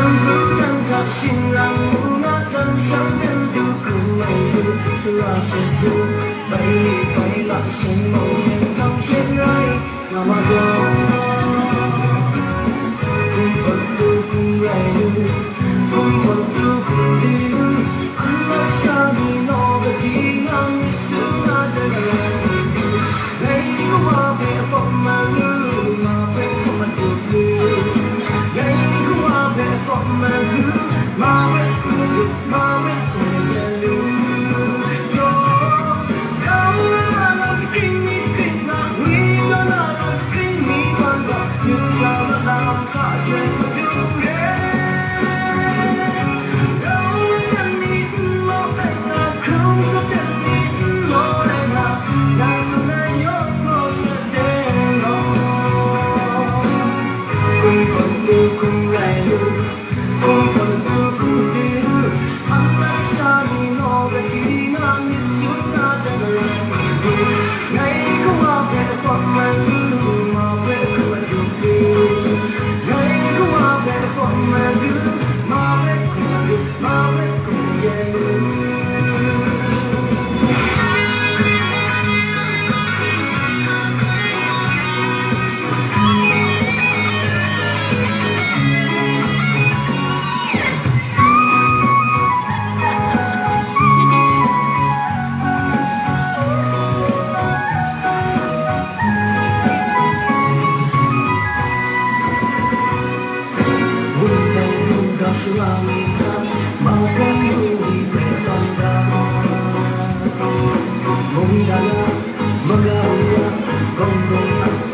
不等他欣然无那真相变丢空美路，是那些路被你被那些梦想当现来那么多。Hãy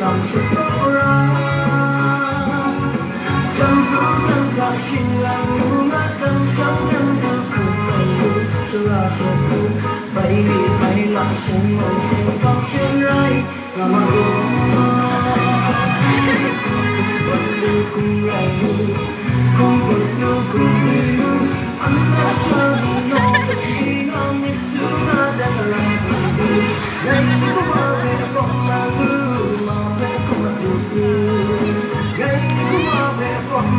subscribe cho kênh Ghiền Mì Gõ để không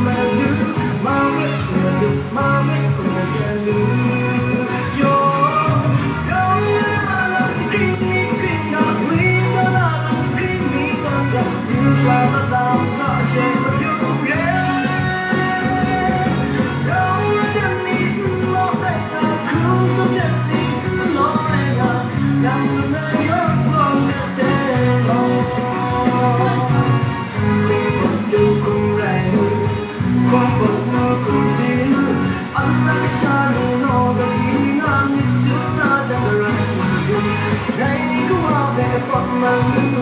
bỏ lỡ những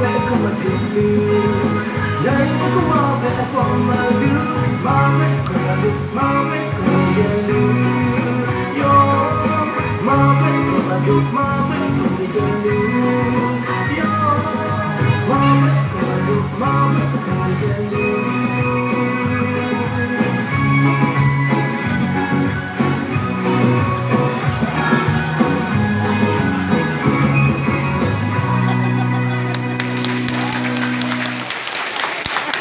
video hấp dẫn.